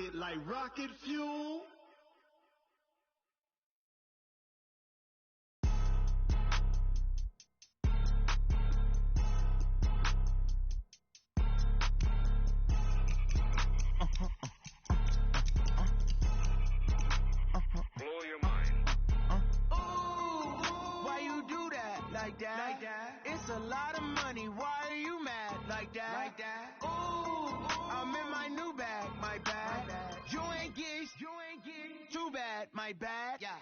it like rocket fuel. Blow your mind. Why you do that like that? Like that? It's a lot of money. Why are you mad like that? Like that? Ooh, I'm in my new bag, my bad. You ain't get too bad, my bad. Yeah.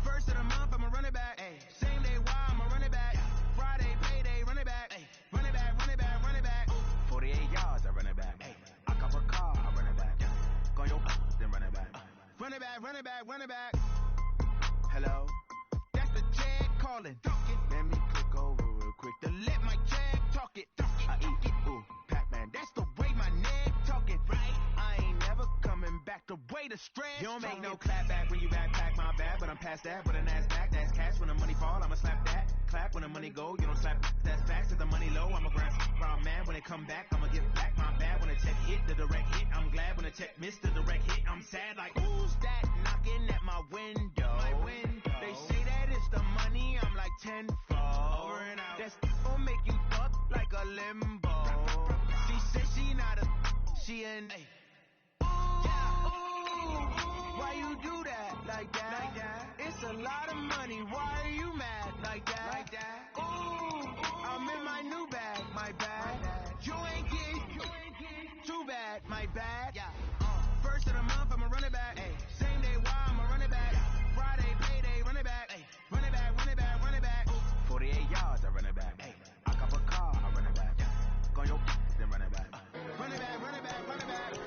First of the month, I'ma run it back. Ay. Same day, why I'ma run it back. Friday, payday, run it back. Ay. Run it back, run it back, run it back. 48 yards, I run it back. Ay. I cop a car, I run it back. Go your then run it back. Run it back, run it back, run it back. Hello, that's the jag calling. Let me click over real quick to let my jag talk it. I eat it, ooh, Pac-Man. That's the way my neck talking, right? I ain't never coming back the way the stress. You don't make no clap back when you backpack my bag, but I'm past that. But an ass back, that's cash. When the money fall, I'ma slap that. Clap when the money go, you don't slap. That's facts. If the money low, I'ma grab round man. When it come back, I'ma get back my bad. When the check hit, the direct hit. I'm glad when the check missed the direct hit. I'm sad like who's that knocking at my window? My window. They say that it's the money. I'm like tenfold. Over and out. That's gon' make you fuck like a limbo. She said she not a, she an. Ooh, why you do that like that? Like that? It's a lot of money. Why are you mad like that? Like that? Ooh, I'm in my new bag, my bad. You ain't get too bad, my bad. Yeah. First of the month, I'ma run it back. Ay. Same day, why I'ma run it back. Friday, payday, run it back. Ay. Run it back, run it back, run it back. 48 yards, I run it back. Ay. I cop a car, I run it back. Go your then run it back. Run it back, run it back, run it back.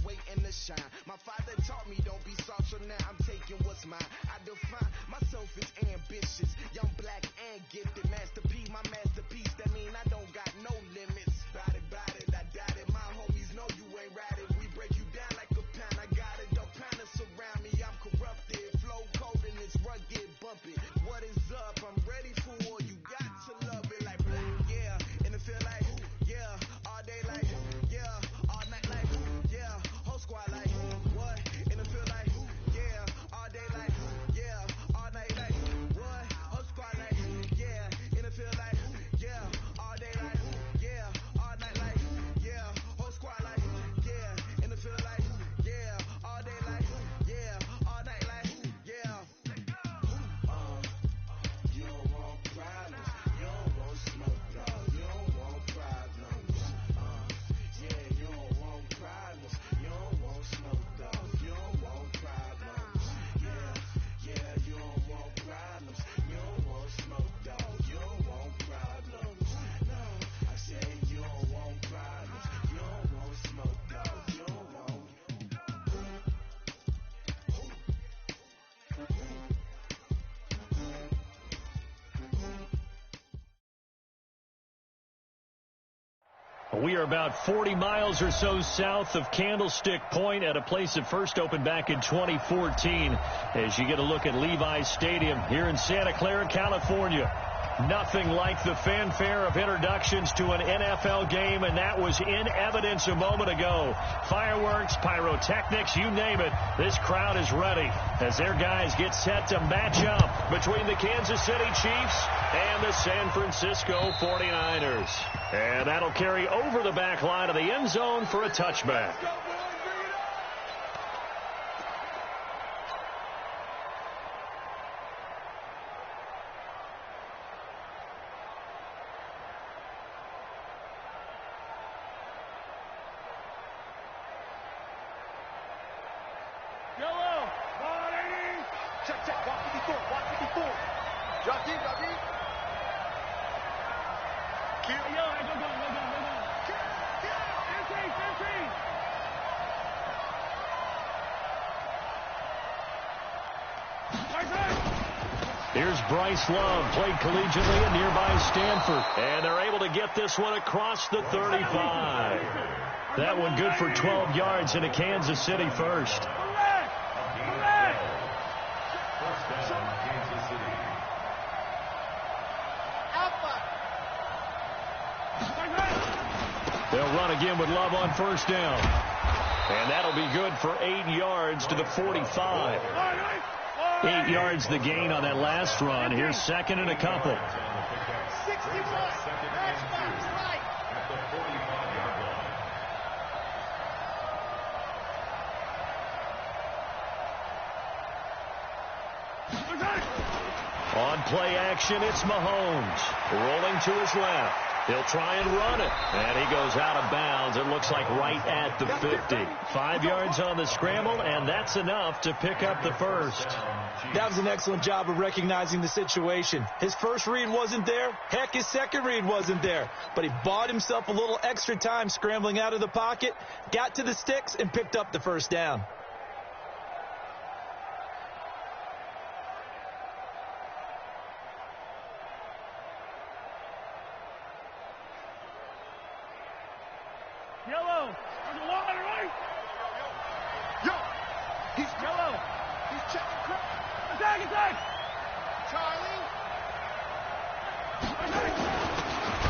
waiting to shine. My father taught me don't be soft, so now I'm taking what's mine. I define myself as ambitious, young, black, and gifted. Master P, my masterpiece, that mean I don't got no limits. Bout it, I doubt it. My homies know you ain't ratted. We break you down like a pound. I got it, don't pound to surround me. I'm corrupted, flow cold and it's rugged, bumpy. What is up? I'm ready for war. You got to love it like black, yeah. And it feel like, yeah, all day like, yeah, all night like, yeah, whole squad like, what? And it feel like, yeah, all day like, yeah, all night like, what? Whole squad like, yeah, and it feel like, yeah, all day like, yeah, all night like, yeah, whole squad like, yeah, and it feel like, yeah, all day like, yeah, all night like, yeah. You don't want problems, you don't want smoke, dog, you don't want problems. Yeah, you don't want problems, you don't want smoke, dog, you don't want problems. Yeah, you don't want problems, you don't want smoke, dog, you don't want problems. No, I said you don't want problems, you don't want smoke, dog, you don't want. We are about 40 miles or so south of Candlestick Point at a place that first opened back in 2014 as you get a look at Levi's Stadium here in Santa Clara, California. Nothing like the fanfare of introductions to an NFL game, and that was in evidence a moment ago. Fireworks, pyrotechnics, you name it. This crowd is ready as their guys get set to match up between the Kansas City Chiefs and the San Francisco 49ers. And that'll carry over the back line of the end zone for a touchback. Here's Bryce Love, played collegiately at nearby Stanford. And they're able to get this one across the 35. That one good for 12 yards into Kansas City first. They'll run again with Love on first down. And that'll be good for 8 yards to the 45. 8 yards the gain on that last run. Here's second and a couple. 61. Right. On play action, it's Mahomes. Rolling to his left. He'll try and run it. And he goes out of bounds. It looks like right at the 50. 5 yards on the scramble, and that's enough to pick up the first. That was an excellent job of recognizing the situation. His first read wasn't there. Heck, his second read wasn't there. But he bought himself a little extra time scrambling out of the pocket, got to the sticks, and picked up the first down. Yellow. There's a wide right. Yo, he's yellow. He's checking. Attack. Charlie.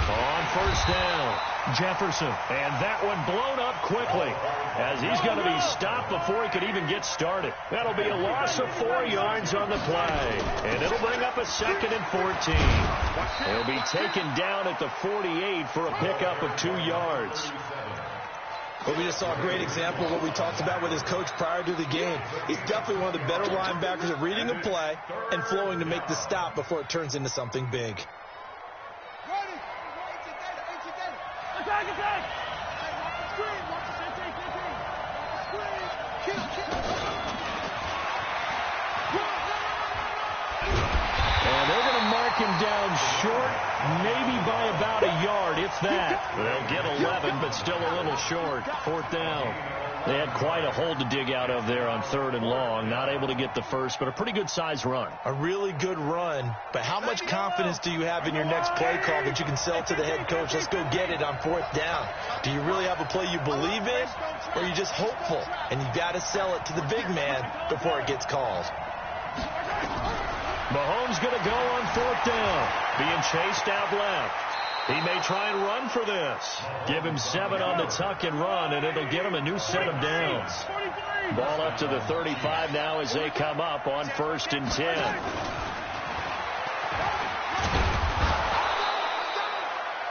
On first down, Jefferson. And that one blown up quickly as he's going to be stopped before he could even get started. That'll be a loss of 4 yards on the play. And it'll bring up a second and 14. He'll be taken down at the 48 for a pickup of 2 yards. But we just saw a great example of what we talked about with his coach prior to the game. He's definitely one of the better linebackers at reading a play and flowing to make the stop before it turns into something big. Attack. And they're going to mark him down short, maybe by about a yard, if that. They'll get 11, but still a little short. Fourth down. They had quite a hole to dig out of there on 3rd and long. Not able to get the first, but a pretty good-sized run. A really good run, but how much confidence do you have in your next play call that you can sell to the head coach? Let's go get it on 4th down. Do you really have a play you believe in, or are you just hopeful, and you got to sell it to the big man before it gets called? Mahomes going to go on 4th down, being chased out left. He may try and run for this. Give him 7 on the tuck and run, and it'll get him a new set of downs. Ball up to the 35 now as they come up on 1st and 10.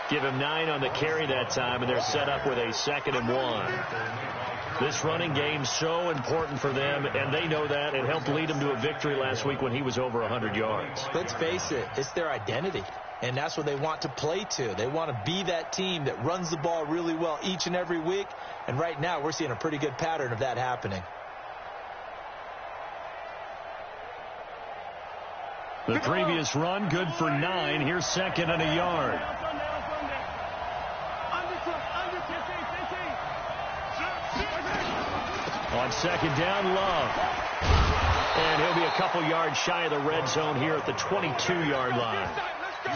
Give him 9 on the carry that time, and they're set up with a 2nd and 1. This running game's so important for them, and they know that. It helped lead them to a victory last week when he was over 100 yards. Let's face it, it's their identity. And that's what they want to play to. They want to be that team that runs the ball really well each and every week. And right now, we're seeing a pretty good pattern of that happening. The previous run, good for 9. Here's 2nd and a yard. On 2nd down, Love. And he'll be a couple yards shy of the red zone here at the 22-yard line.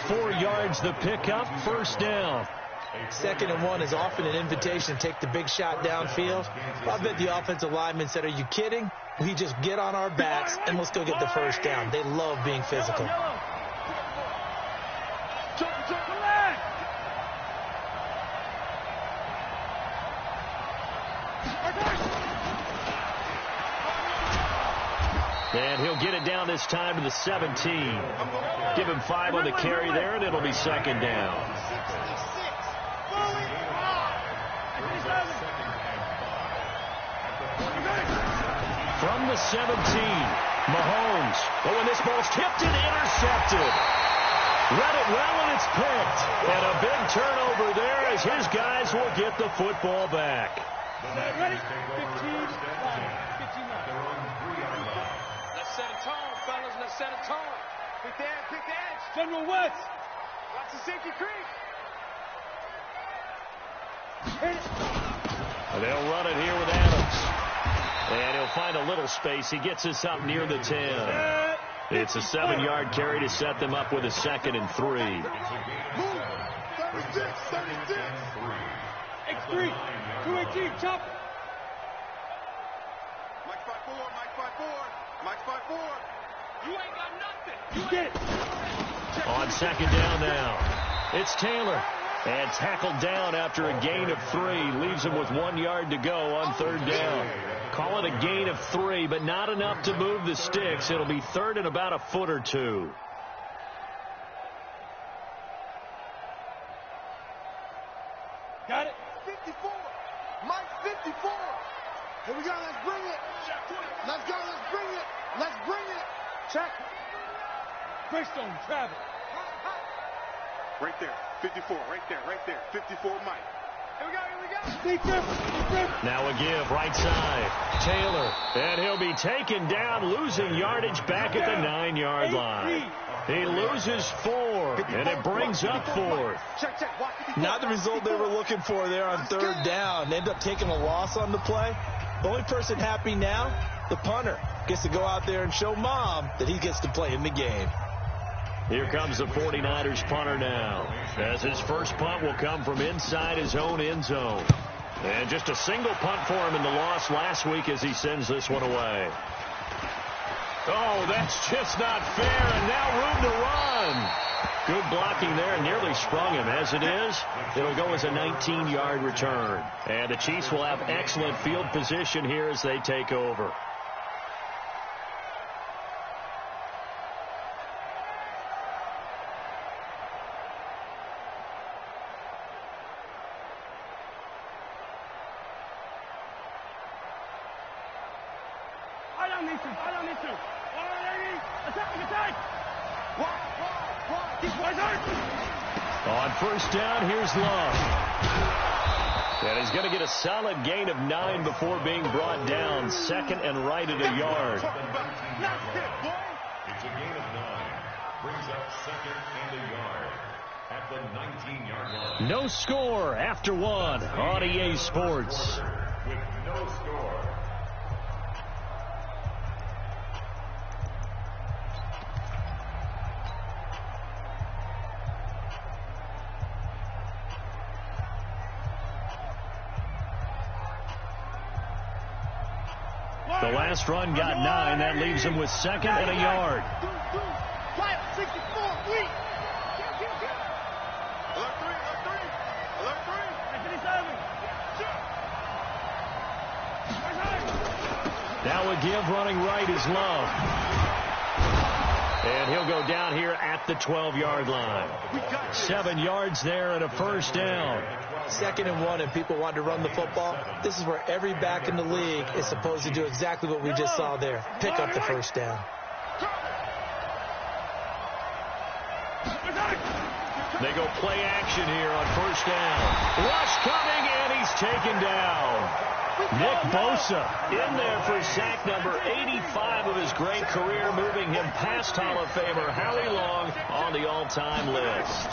4 yards the pickup, 1st down. 2nd and 1 is often an invitation to take the big shot downfield. I bet the offensive lineman said, are you kidding? We just get on our backs and let's go get the 1st down. They love being physical. And he'll get it down this time to the 17. Give him 5 on the carry there, and it'll be 2nd down. From the 17, Mahomes. Oh, and this ball's tipped and intercepted. Read it well, and it's picked. And a big turnover there as his guys will get the football back. Ready? 15. Set a tone, fellas. Let's set a tone. Pick the edge. General West. Watch the safety creep. They'll run it here with Adams. And he'll find a little space. He gets us up near the 10. It's a 7-yard carry to set them up with a 2nd and 3. Move. 36. X3. 218. Chop. Mike 5-4. Mike 5-4. You ain't got nothing. You get it. On 2nd down now. It's Taylor. And tackled down after a gain of 3. Leaves him with 1 yard to go on 3rd down. Call it a gain of 3, but not enough to move the sticks. It'll be 3rd and about a foot or 2. Got it. 54. Mike 54. Here we go. Let's bring it. Let's go. Let's bring it. Let's bring it. Check. Greystone, travel. Right there. 54. Right there. 54 Mike. Here we go. Now a give right side. Taylor. And he'll be taken down, losing yardage back at the 9-yard line. He loses 4, and it brings up 4th. Not the result they were looking for there on 3rd down. They end up taking a loss on the play. The only person happy now, the punter, gets to go out there and show Mom that he gets to play in the game. Here comes the 49ers punter now, as his first punt will come from inside his own end zone. And just a single punt for him in the loss last week as he sends this one away. Oh, that's just not fair, and now room to run. Good blocking there, nearly sprung him. As it is, it'll go as a 19-yard return. And the Chiefs will have excellent field position here as they take over. I don't need to. Attack. On 1st down, here's Love. And he's going to get a solid gain of 9 before being brought down. 2nd and right at a yard. It's a gain of 9. Brings up 2nd and a yard at the 19-yard line. No score after 1 on EA Sports. with no score. The last run got 9. That leaves him with second and a yard. Flight 64, wait. Alert 3, alert 3. Alert 3. Now a give running right is Love. And he'll go down here at the 12-yard line. 7 yards there and a first down. 2nd and 1, and people want to run the football. This is where every back in the league is supposed to do exactly what we just saw there. Pick up the first down. They go play action here on first down. Rush coming, and he's taken down. Nick Bosa in there for sack number 85 of his great career, moving him past Hall of Famer Howie Long on the all-time list.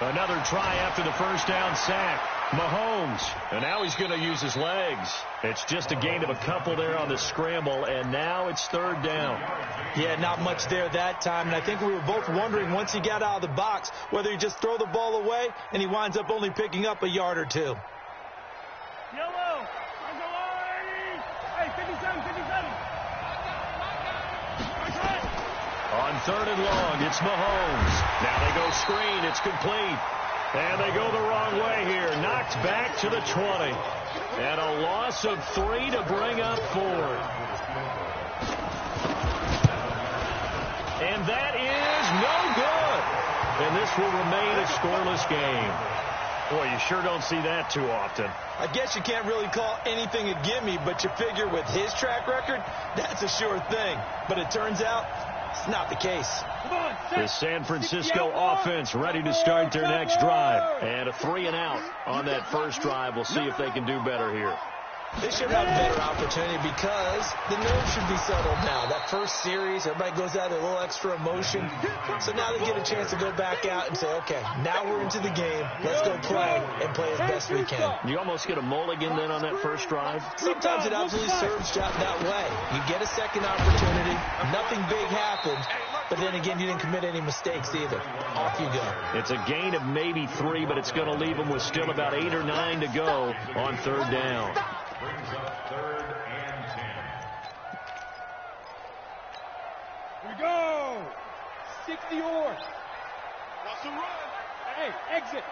Another try after the first down sack. Mahomes, and now he's going to use his legs. It's just a gain of a couple there on the scramble, and now it's 3rd down. Yeah, not much there that time, and I think we were both wondering once he got out of the box whether he just throw the ball away, and he winds up only picking up a yard or 2. Yellow. Hey, 57, 57. On 3rd and long, it's Mahomes. Now they go screen. It's complete. And they go the wrong way here. Knocked back to the 20. And a loss of 3 to bring up 4th. And that is no good. And this will remain a scoreless game. Boy, you sure don't see that too often. I guess you can't really call anything a gimme, but you figure with his track record, that's a sure thing. But it turns out it's not the case. The San Francisco offense ready to start their next drive. And a 3-and-out on that first drive. We'll see if they can do better here. They should have a better opportunity because the nerves should be settled now. That first series, everybody goes out with a little extra emotion. So now they get a chance to go back out and say, okay, now we're into the game. Let's go play and play as best we can. You almost get a mulligan then on that first drive? Sometimes it absolutely serves that way. You get a second opportunity. Nothing big happened. But then again, you didn't commit any mistakes either. Off you go. It's a gain of maybe 3, but it's going to leave them with still about 8 or 9 to go on 3rd down. Brings up 3rd and 10. Here we go. 60 yards. What's the run? Hey, exit.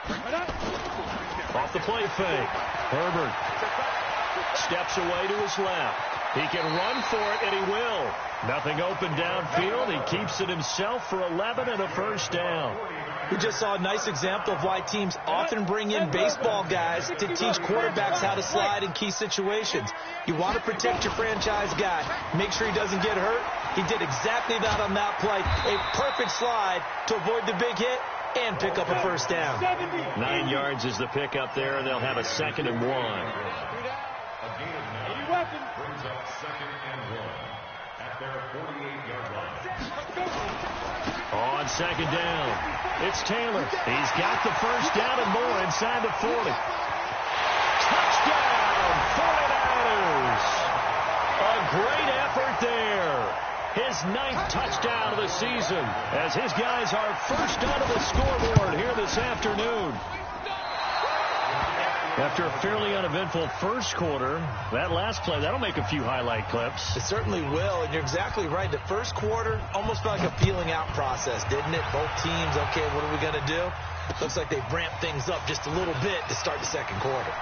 Right up. Off the play fake. Herbert steps away to his left. He can run for it, and he will. Nothing open downfield. He keeps it himself for 11 and a first down. We just saw a nice example of why teams often bring in baseball guys to teach quarterbacks how to slide in key situations. You want to protect your franchise guy. Make sure he doesn't get hurt. He did exactly that on that play. A perfect slide to avoid the big hit and pick up a first down. 9 yards is the pickup there, and they'll have a 2nd and 1. A gain of 9 brings up 2nd and 1 at their 48-yard line. On 2nd down, it's Taylor. He's got the first down and more inside the 40. Touchdown, 49ers. A great effort there. His 9th touchdown of the season as his guys are first onto the scoreboard here this afternoon. After a fairly uneventful first quarter, that last play, that'll make a few highlight clips. It certainly will, and you're exactly right. The first quarter almost felt like a feeling out process, didn't it? Both teams, okay, what are we going to do? Looks like they've ramped things up just a little bit to start the second quarter.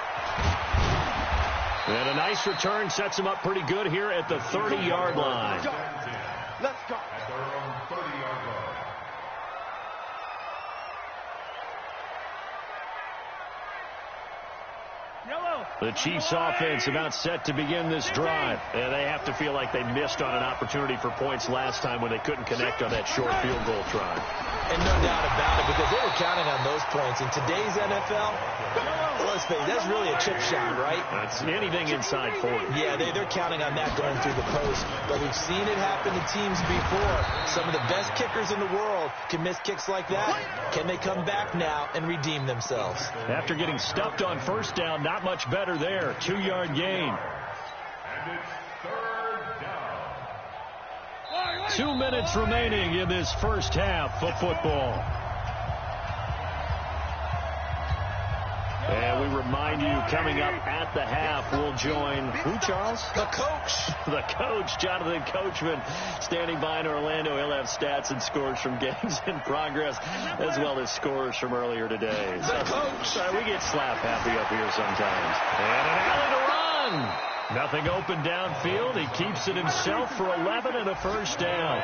And a nice return sets him up pretty good here at the 30-yard line. Let's go. At their own 30-yard line. The Chiefs offense about set to begin this drive. And they have to feel like they missed on an opportunity for points last time when they couldn't connect on that short field goal try. And no doubt about it, because they were counting on those points. In today's NFL, Let's face it, that's really a chip shot, right? That's anything inside 40. Yeah, they're counting on that going through the post. But we've seen it happen to teams before. Some of the best kickers in the world can miss kicks like that. Can they come back now and redeem themselves? After getting stuffed on first down, not much better there. 2-yard gain. And it's third down. 2 minutes remaining in this first half of football. And we remind you, coming up at the half, we'll join who, Charles? The coach. The coach, Jonathan Coachman, standing by in Orlando. He'll have stats and scores from games in progress, as well as scores from earlier today. The coach. We get slap happy up here sometimes. And an alley to run. Nothing open downfield. He keeps it himself for 11 and a first down.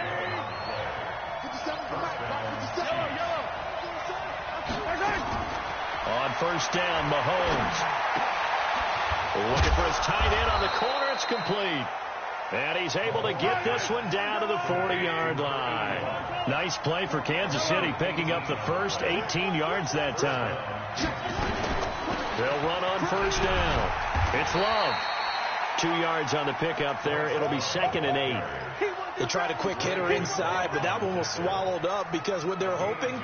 57 from Mike. 57. On first down, Mahomes. Looking for his tight end on the corner. It's complete. And he's able to get this one down to the 40-yard line. Nice play for Kansas City, picking up the first 18 yards that time. They'll run on first down. It's Love. 2 yards on the pickup there. It'll be 2nd and 8. They tried a quick hitter inside, but that one was swallowed up because what they're hoping,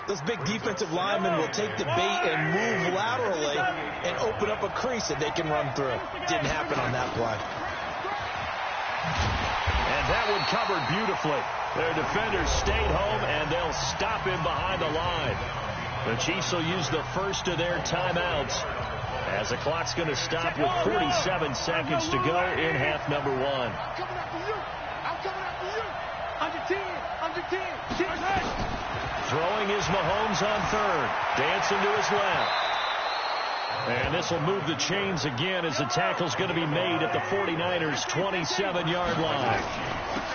those big defensive linemen will take the bait and move laterally and open up a crease that they can run through. Didn't happen on that play. And that one covered beautifully. Their defenders stayed home, and they'll stop him behind the line. The Chiefs will use the first of their timeouts, as the clock's going to stop with 47 seconds to go in half number 1. I'm coming after you. I'm coming after you. Under 10. Under 10. Throwing is Mahomes on third. Dancing to his left. And this will move the chains again as the tackle's going to be made at the 49ers' 27-yard line.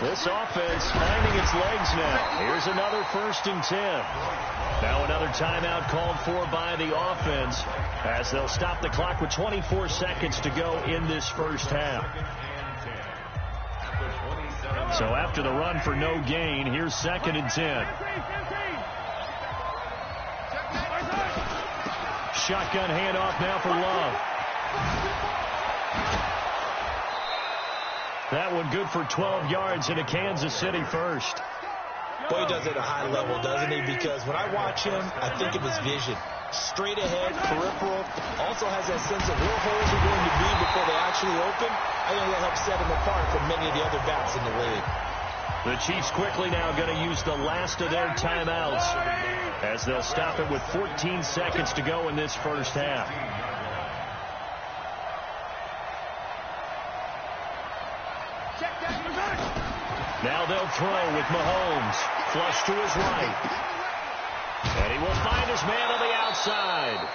This offense finding its legs now. Here's another 1st and 10. Now another timeout called for by the offense, as they'll stop the clock with 24 seconds to go in this first half. So after the run for no gain, here's 2nd and 10. Shotgun handoff now for Love. That one good for 12 yards into Kansas City first. Boy, he does it at a high level, doesn't he? Because when I watch him, I think of his vision. Straight ahead, peripheral. Also has that sense of where holes are going to be before they actually open. I think that helps set him apart from many of the other backs in the league. The Chiefs quickly now going to use the last of their timeouts, as they'll stop it with 14 seconds to go in this first half. Now they'll throw with Mahomes. Flush to his right. And he will find his man on the outside.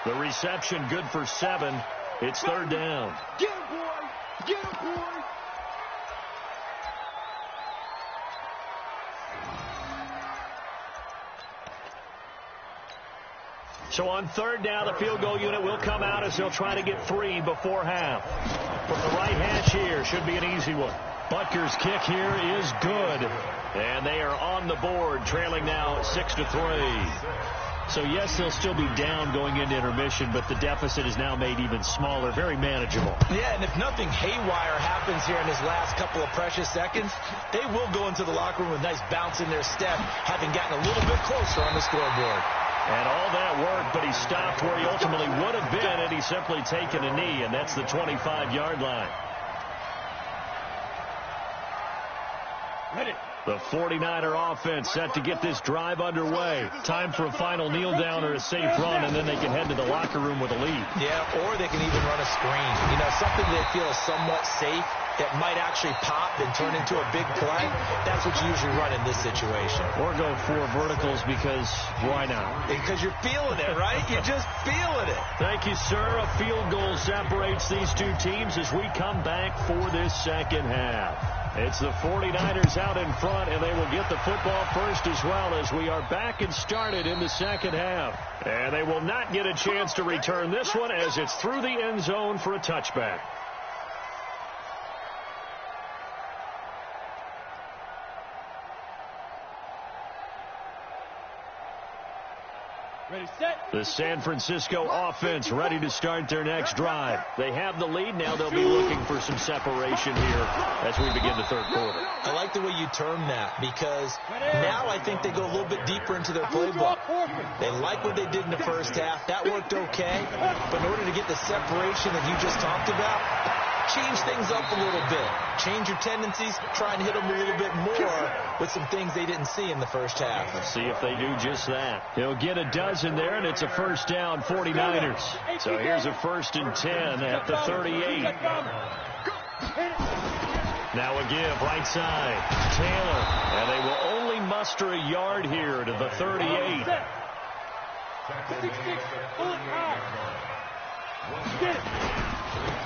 The reception good for 7. It's 3rd down. Get him, boy. Get him, boy. So on 3rd down, the field goal unit will come out as they'll try to get 3 before half. From the right hash here, should be an easy one. Butker's kick here is good. And they are on the board, trailing now 6-3. So, yes, they'll still be down going into intermission, but the deficit is now made even smaller, very manageable. Yeah, and if nothing haywire happens here in his last couple of precious seconds, they will go into the locker room with a nice bounce in their step, having gotten a little bit closer on the scoreboard. And all that work, but he stopped where he ultimately would have been had he simply taken a knee, and that's the 25-yard line. Ready. The 49er offense set to get this drive underway. Time for a final kneel down or a safe run, and then they can head to the locker room with a lead. Yeah, or they can even run a screen. You know, something they feel is somewhat safe that might actually pop and turn into a big play. That's what you usually run in this situation. Or go 4 verticals because why not? Because you're feeling it, right? You're just feeling it. Thank you, sir. A field goal separates these two teams as we come back for this second half. It's the 49ers out in front, and they will get the football first as well as we are back and started in the second half. And they will not get a chance to return this one as it's through the end zone for a touchback. The San Francisco offense ready to start their next drive. They have the lead. Now they'll be looking for some separation here as we begin the third quarter. I like the way you term that, because now I think they go a little bit deeper into their playbook. They like what they did in the first half. That worked okay. But in order to get the separation that you just talked about, change things up a little bit. Change your tendencies. Try and hit them a little bit more with some things they didn't see in the first half. Let's see if they do just that. He'll get a dozen there, and it's a first down, 49ers. So here's a 1st and 10 at the 38. Now a give, right side. Taylor. And they will only muster a yard here to the 38.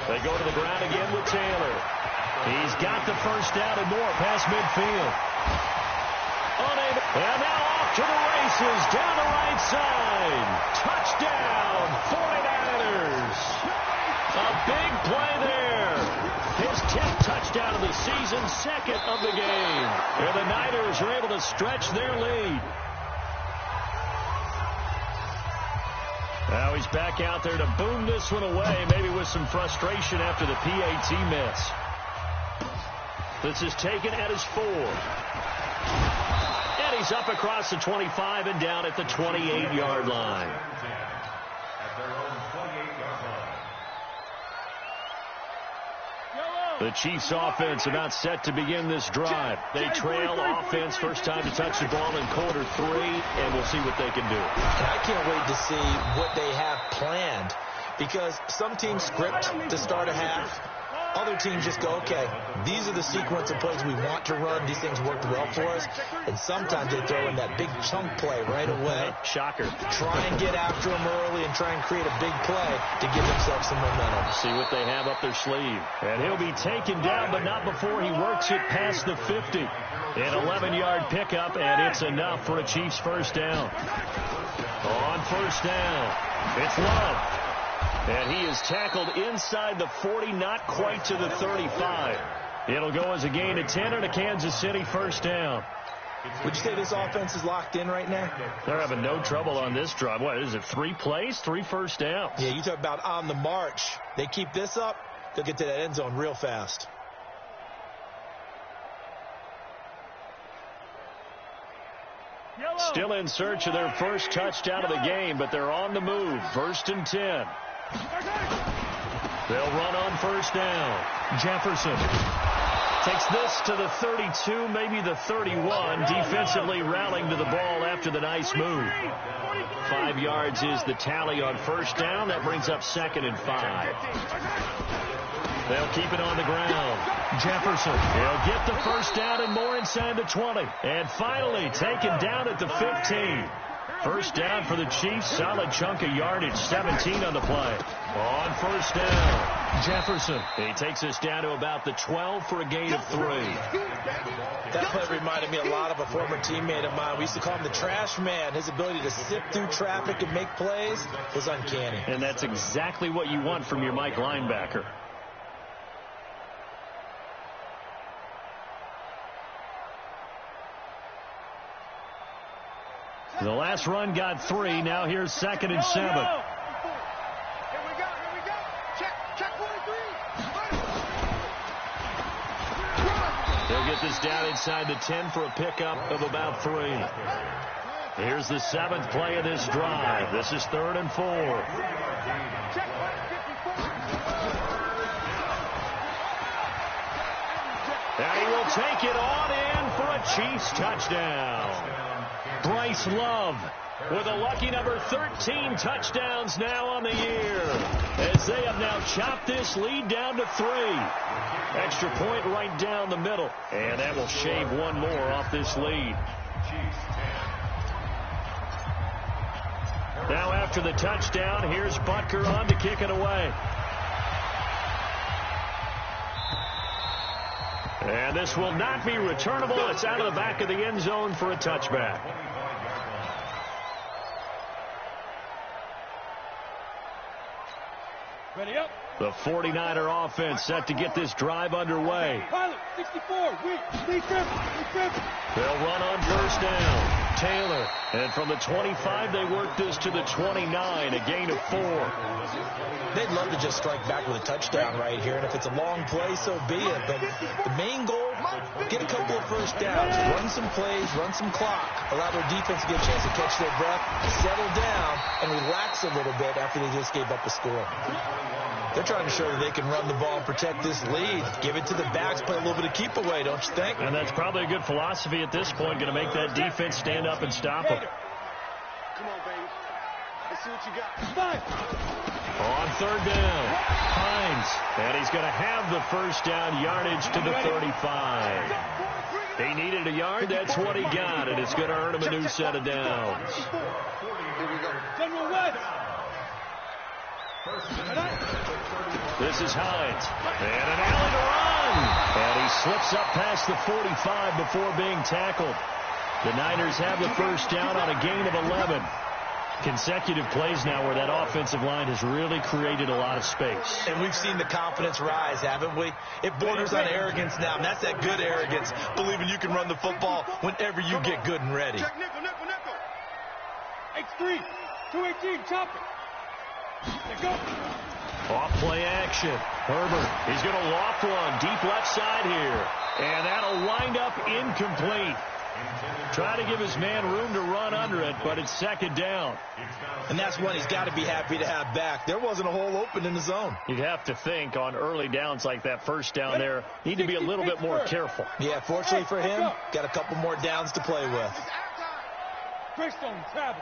They go to the ground again with Taylor. He's got the first down and more past midfield. Unable. And now off to the races down the right side. Touchdown, 49ers. A big play there. His 10th touchdown of the season, 2nd of the game. And the Niners are able to stretch their lead. Now he's back out there to boom this one away, maybe with some frustration after the PAT miss. This is taken at his 4. And he's up across the 25 and down at the 28-yard line. The Chiefs offense about set to begin this drive. They trail offense, first time to touch the ball in quarter 3, and we'll see what they can do. And I can't wait to see what they have planned, because some teams script to start a half. Other teams just go, okay, these are the sequence of plays we want to run. These things worked well for us. And sometimes they throw in that big chunk play right away. Shocker. Try and get after them early and try and create a big play to give themselves some momentum. See what they have up their sleeve. And he'll be taken down, but not before he works it past the 50. An 11-yard pickup, and it's enough for a Chiefs first down. On first down, it's Love. And he is tackled inside the 40, not quite to the 35. It'll go as a gain of 10 and a Kansas City first down. Would you say this offense is locked in right now? They're having no trouble on this drive. What is it, 3 plays, 3 first downs? Yeah, you talk about on the march. They keep this up, they'll get to that end zone real fast. Still in search of their first touchdown of the game, but they're on the move. 1st and 10. They'll run on first down. Jefferson takes this to the 32, maybe the 31, defensively rallying to the ball after the nice move. 5 yards is the tally on first down. That brings up 2nd and 5. They'll keep it on the ground. Jefferson, he'll get the first down and more inside the 20. And finally taken down at the 15. First down for the Chiefs. Solid chunk of yardage. 17 on the play. On first down, Jefferson. He takes us down to about the 12 for a gain of 3. That play reminded me a lot of a former teammate of mine. We used to call him the trash man. His ability to sift through traffic and make plays was uncanny. And that's exactly what you want from your Mike linebacker. The last run got 3. Now here's 2nd and 7. Here we go. Check 43. They'll get this down inside the 10 for a pickup of about 3. Here's the 7th play of this drive. This is 3rd and 4. And he will take it on in for a Chiefs touchdown. Bryce Love with a lucky number 13 touchdowns now on the year, as they have now chopped this lead down to 3. Extra point right down the middle, and that will shave one more off this lead. Now after the touchdown, here's Butker on to kick it away. And this will not be returnable. It's out of the back of the end zone for a touchback. Ready up. The 49er offense set to get this drive underway. Pilot, 64, lead trip. They'll run on first down. Taylor And from the 25, they work this to the 29, a gain of 4. They'd love to just strike back with a touchdown right here, and if it's a long play, so be it. But the main goal, get a couple of first downs, run some plays, run some clock, allow their defense to get a chance to catch their breath, settle down, and relax a little bit after they just gave up a score. They're trying to show that they can run the ball and protect this lead. Give it to the backs, play a little bit of keep away, don't you think? And that's probably a good philosophy at this point, going to make that defense stand up and stop them. Come on, baby. Let's see what you got. On third down, Hines, and he's going to have the first down yardage to the 35. He needed a yard, that's what he got, and it's going to earn him a new set of downs. Here we go. General West. This is Hines, and an alley to run, and he slips up past the 45 before being tackled. The Niners have the first down on a gain of 11. Consecutive plays now where that offensive line has really created a lot of space. And we've seen the confidence rise, haven't we? It borders on arrogance now, and that's that good arrogance, believing you can run the football whenever you get good and ready. Check nickel, nickel, nickel. X3, 218, chop it. Let's go. Off play action. Herbert, he's going to loft one deep left side here. And that'll wind up incomplete. Try to give his man room to run under it, but it's second down. And that's one he's got to be happy to have back. There wasn't a hole open in the zone. You'd have to think on early downs like that first down there, need to be a little bit more careful. Yeah, fortunately for him, got a couple more downs to play with. Greystone, travel.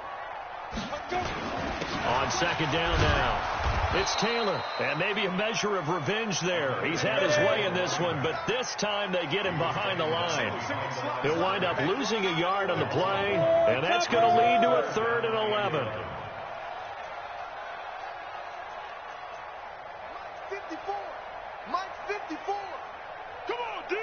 On second down now, it's Taylor, and maybe a measure of revenge there. He's had his way in this one, but this time they get him behind the line. He'll wind up losing a yard on the play, and that's going to lead to a 3rd and 11. 54. Mike 54. Come on, D.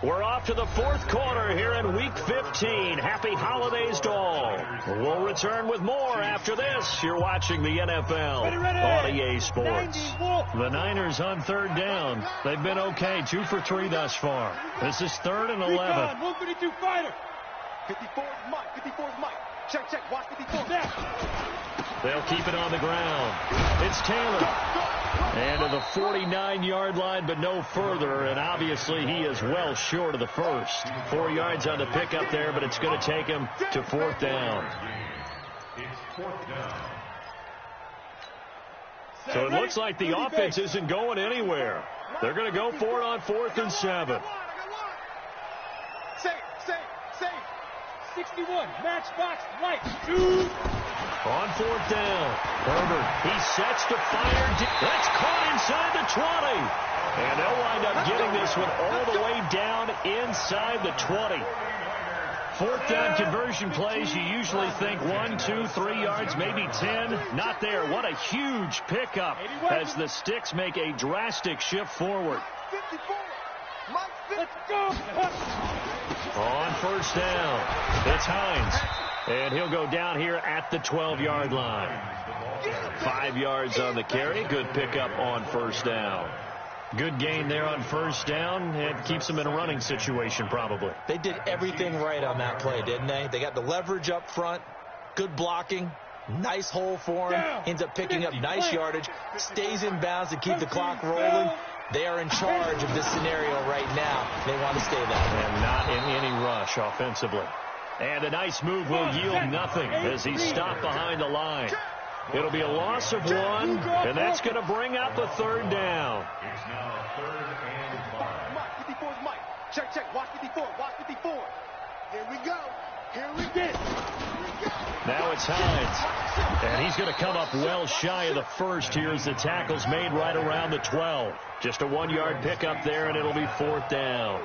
We're off to the 4th quarter here in Week 15. Happy holidays to all. We'll return with more after this. You're watching the NFL on EA Sports. The Niners on 3rd down. They've been okay, 2 for 3 thus far. This is 3rd and 11. 152 fighter. 54 is Mike. 54 is Mike. Check, check. Watch 54. They'll keep it on the ground. It's Taylor. And to the 49-yard line, but no further. And obviously he is well short of the first. 4 yards on the pickup there, but it's going to take him to 4th down. It's 4th down. So it looks like the offense isn't going anywhere. They're going to go for it on 4th and 7. Safe. 61, matchbox, light. On 4th down, Herbert, he sets to fire. That's caught inside the 20. And they'll wind up getting this one all the way down inside the 20. 4th down conversion plays, you usually think 1, 2, 3 yards, maybe 10. Not there. What a huge pickup as the Sticks make a drastic shift forward. 54. Mike 54. Let's go. On 1st down, it's Hines. And he'll go down here at the 12-yard line. 5 yards on the carry. Good pickup on 1st down. Good gain there on 1st down. It keeps him in a running situation probably. They did everything right on that play, didn't they? They got the leverage up front, good blocking, nice hole for him, ends up picking up nice yardage, stays in bounds to keep the clock rolling. They are in charge of this scenario right now. They want to stay that way. And not in any rush offensively. And a nice move will yield nothing as he's stopped behind the line. It'll be a loss of 1, and that's going to bring up a 3rd down. It's now 3rd and 5. Mike 54 is Mike. Check. Watch 54. Watch 54. Here we go. Now it's Hines. And he's going to come up well shy of the first here as the tackle's made right around the 12. Just a 1-yard pickup there, and it'll be 4th down.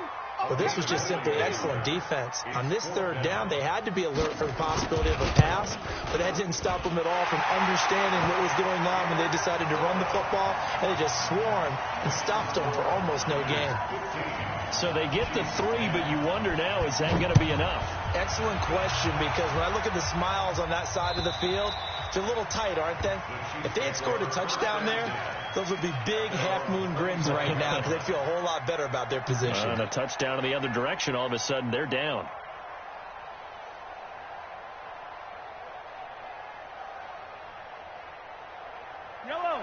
Well, this was just simply excellent defense. On this 3rd down, they had to be alert for the possibility of a pass, but that didn't stop them at all from understanding what was going on when they decided to run the football, and they just swarmed and stopped them for almost no gain. So they get the 3, but you wonder now, is that going to be enough? Excellent question, because when I look at the smiles on that side of the field, it's a little tight, aren't they? If they had scored a touchdown there, Those would be big half-moon grins right now because they'd feel a whole lot better about their position. And a touchdown in the other direction, all of a sudden they're down.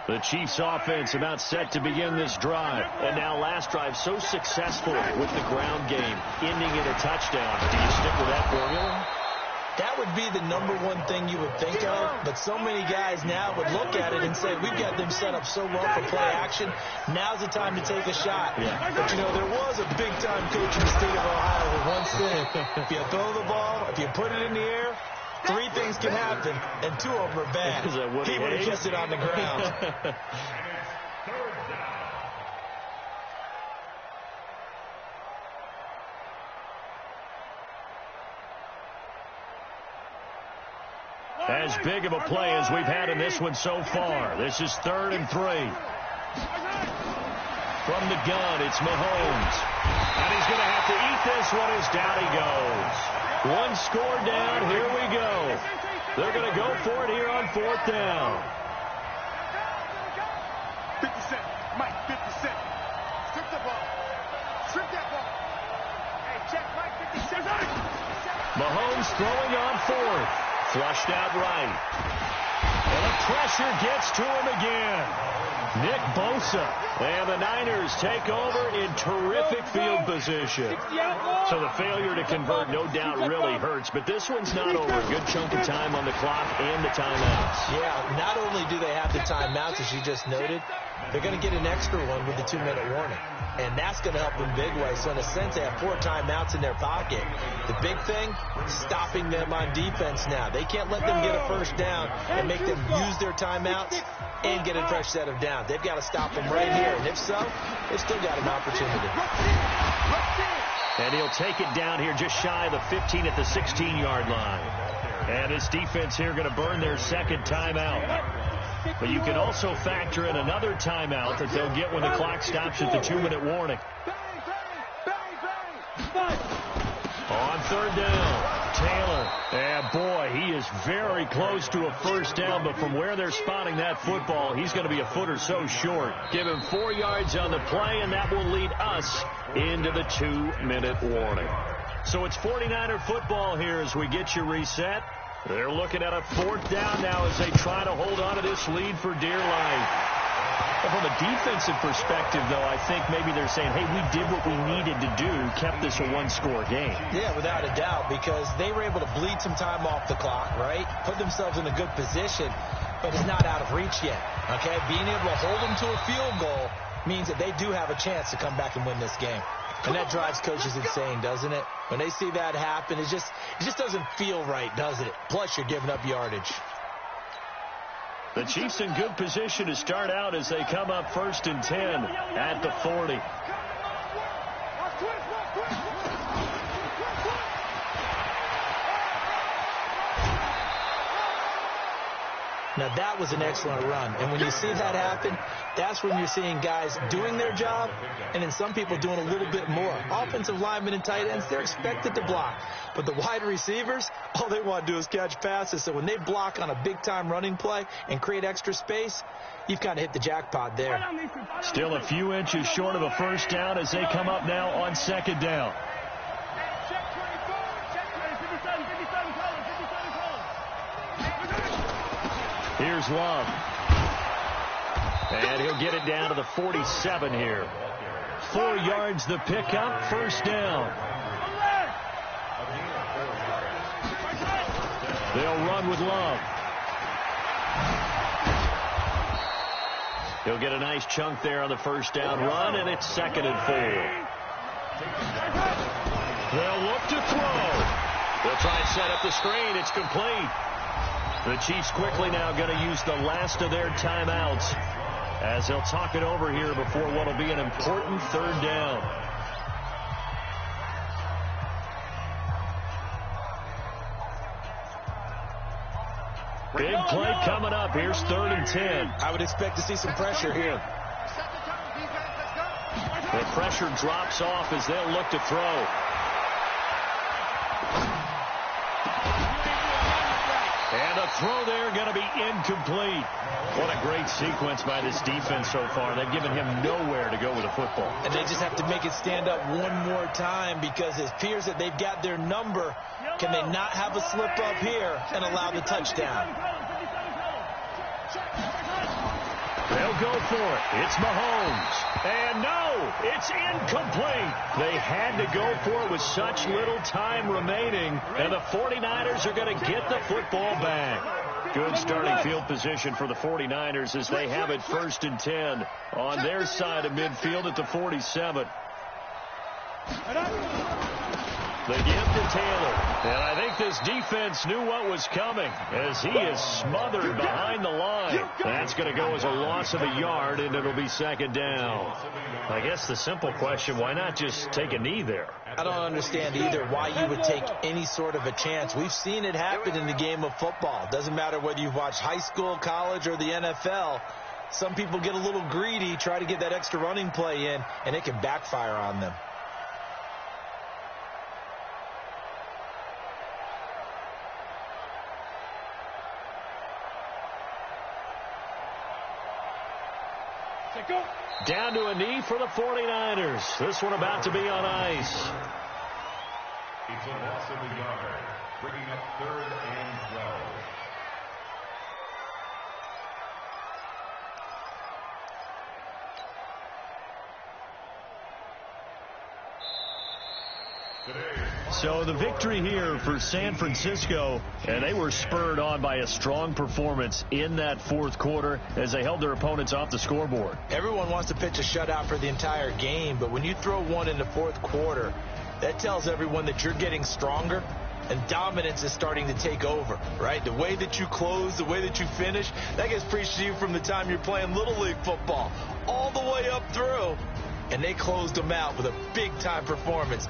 The Chiefs offense about set to begin this drive. And now last drive so successful with the ground game, ending in a touchdown. Do you stick with that formula? That would be the number one thing you would think of, but so many guys now would look at it and say, we've got them set up so well for play action, now's the time to take a shot. Yeah. But, you know, there was a big-time coach in the state of Ohio who once said, if you throw the ball, if you put it in the air, 3 things can happen, and 2 of them are bad. He would have kissed it on the ground. As big of a play as we've had in this one so far. This is 3rd and 3. From the gun, it's Mahomes. And he's going to have to eat this one as down he goes. 1 score down, here we go. They're going to go for it here on 4th down. 50 Cent, Mike, 50 Cent. Strip the ball. Strip that ball. Hey, check Mike, 50 Cent. Mahomes throwing on 4th. Flushed out right. And the pressure gets to him again. Nick Bosa. And the Niners take over in terrific field position. So the failure to convert no doubt really hurts. But this one's not over. A good chunk of time on the clock and the timeouts. Yeah, not only do they have the timeouts, as you just noted, they're going to get an extra one with the 2-minute warning. And that's going to help them big way. So in a sense, they have 4 timeouts in their pocket. The big thing, stopping them on defense now. They can't let them get a first down and make them use their timeouts and get a fresh set of downs. They've got to stop them right here. And if so, they've still got an opportunity. And he'll take it down here just shy of the 15 at the 16-yard line. And his defense here going to burn their 2nd timeout. But you can also factor in another timeout that they'll get when the clock stops at the 2-minute warning. On 3rd down, Taylor. And boy, he is very close to a first down, but from where they're spotting that football, he's going to be a foot or so short. Give him 4 yards on the play, and that will lead us into the 2-minute warning. So it's 49er football here as we get you reset. They're looking at a 4th down now as they try to hold on to this lead for dear life. But from a defensive perspective, though, I think maybe they're saying, hey, we did what we needed to do, kept this a 1-score game. Yeah, without a doubt, because they were able to bleed some time off the clock, right? Put themselves in a good position, but it's not out of reach yet, okay? Being able to hold them to a field goal means that they do have a chance to come back and win this game. And that drives coaches insane, doesn't it? When they see that happen, it just doesn't feel right, does it? Plus, you're giving up yardage. The Chiefs in good position to start out as they come up 1st and 10 at the 40. Now, that was an excellent run. And when you see that happen, that's when you're seeing guys doing their job and then some people doing a little bit more. Offensive linemen and tight ends, they're expected to block. But the wide receivers, all they want to do is catch passes. So when they block on a big-time running play and create extra space, you've kind of hit the jackpot there. Still a few inches short of a first down as they come up now on 2nd down. Here's Love. And he'll get it down to the 47 here. 4 yards the pickup, first down. They'll run with Love. He'll get a nice chunk there on the first down run, and it's 2nd and 4. They'll look to throw. They'll try and set up the screen. It's complete. The Chiefs quickly now going to use the last of their timeouts as they'll talk it over here before what will be an important 3rd down. Big play coming up. Here's 3rd and 10. I would expect to see some pressure here. The pressure drops off as they'll look to throw. And a throw there going to be incomplete. What a great sequence by this defense so far. They've given him nowhere to go with the football. And they just have to make it stand up one more time because it appears that they've got their number. Can they not have a slip up here and allow the touchdown? They'll go for it. It's Mahomes. And no, it's incomplete. They had to go for it with such little time remaining. And the 49ers are going to get the football back. Good starting field position for the 49ers as they have it 1st and 10 on their side of midfield at the 47. They give to Taylor. And I think this defense knew what was coming as he is smothered behind the line. That's going to go as a loss of a yard, and it'll be 2nd down. I guess the simple question, why not just take a knee there? I don't understand either why you would take any sort of a chance. We've seen it happen in the game of football. Doesn't matter whether you've watched high school, college, or the NFL. Some people get a little greedy, try to get that extra running play in, and it can backfire on them. Down to a knee for the 49ers. This one about to be on ice. It's a loss of a yard, bringing up 3rd and 12. So the victory here for San Francisco, and they were spurred on by a strong performance in that 4th quarter as they held their opponents off the scoreboard. Everyone wants to pitch a shutout for the entire game, but when you throw one in the 4th quarter, that tells everyone that you're getting stronger and dominance is starting to take over, right? The way that you close, the way that you finish, that gets preached to you from the time you're playing Little League football all the way up through, and they closed them out with a big-time performance.